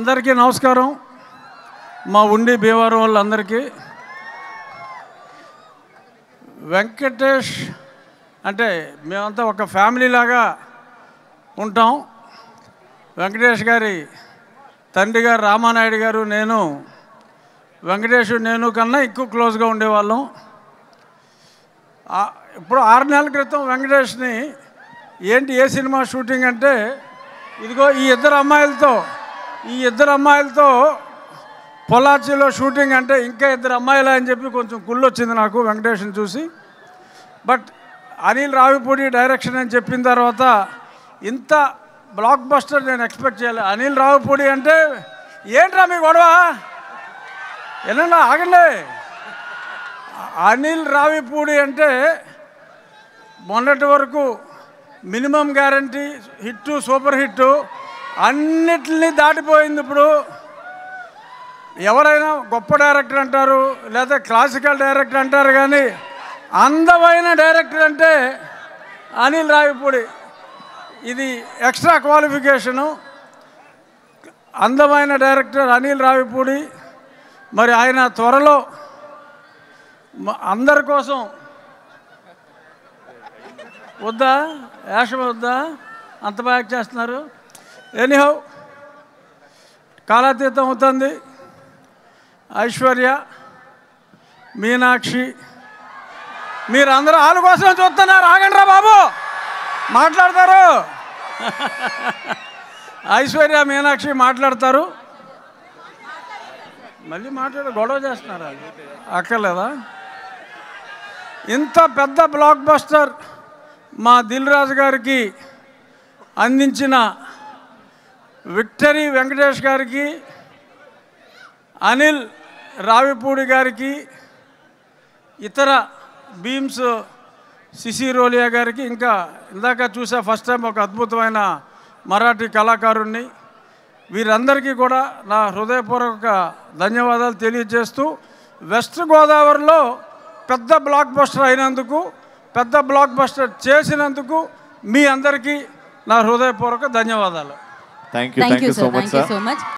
అందరికీ నమస్కారం. మా ఉండి భీమవరం వాళ్ళందరికీ వెంకటేష్ అంటే మేమంతా ఒక ఫ్యామిలీ లాగా ఉంటాం. వెంకటేష్ గారి తండ్రి గారు రామానాయుడు గారు వెంకటేష్ నేను కన్నా ఎక్కువ క్లోజ్గా ఉండేవాళ్ళం. ఇప్పుడు 6 నెలల క్రితం వెంకటేష్ని ఏంటి ఏ సినిమా షూటింగ్ అంటే ఇదిగో ఈ ఇద్దరు అమ్మాయిలతో పొలాచిలో షూటింగ్ అంటే ఇంకా 2 అమ్మాయిలు అని చెప్పి కొంచెం కుళ్ళు వచ్చింది నాకు వెంకటేష్ని చూసి. బట్ అనిల్ రావిపూడి డైరెక్షన్ అని చెప్పిన తర్వాత ఇంత బ్లాక్ బస్టర్ నేను ఎక్స్పెక్ట్ చేయలేదు. అనిల్ రావిపూడి అంటే ఏంట్రా మీ గొడవ, ఏనన్నా ఆగండి. అనిల్ రావిపూడి అంటే మొన్నటి వరకు minimum guarantee hit super hit అన్నిటినీ దాటిపోయింది. ఇప్పుడు ఎవరైనా గొప్ప డైరెక్టర్ అంటారు లేదా క్లాసికల్ డైరెక్టర్ అంటారు, కానీ అందమైన డైరెక్టర్ అంటే అనిల్ రావిపూడి. ఇది ఎక్స్ట్రా క్వాలిఫికేషను. అందమైన డైరెక్టర్ అనిల్ రావిపూడి. మరి ఆయన త్వరలో అందరి కోసం వద్దా యాషం వద్దా అంత బాగా చేస్తున్నారు. ఎనీహౌ కాలాతీతం అవుతుంది. ఐశ్వర్య, మీనాక్షి మీరందరూ వాళ్ళ కోసం చూస్తున్నారు. ఆగండి రా బాబు, మాట్లాడతారు. ఐశ్వర్య మీనాక్షి మాట్లాడతారు. మళ్ళీ గొడవ చేస్తున్నారా? అక్కర్లేదా? ఇంత పెద్ద బ్లాక్ బస్టర్ మా దిల్ రాజు గారికి అందించిన విక్టరీ వెంకటేష్ గారికి, అనిల్ రావిపూడి గారికి, ఇతర బీమ్స్ సిసిరోలియా గారికి, ఇంకా ఇందాక చూసా ఫస్ట్ టైం ఒక అద్భుతమైన మరాఠీ కళాకారుణ్ణి, వీరందరికీ కూడా నా హృదయపూర్వక ధన్యవాదాలు తెలియజేస్తూ వెస్ట్ గోదావరిలో పెద్ద బ్లాక్ బస్టర్ అయినందుకు, పెద్ద బ్లాక్ బస్టర్ చేసినందుకు మీ అందరికీ నా హృదయపూర్వక ధన్యవాదాలు. Thank you so much, sir.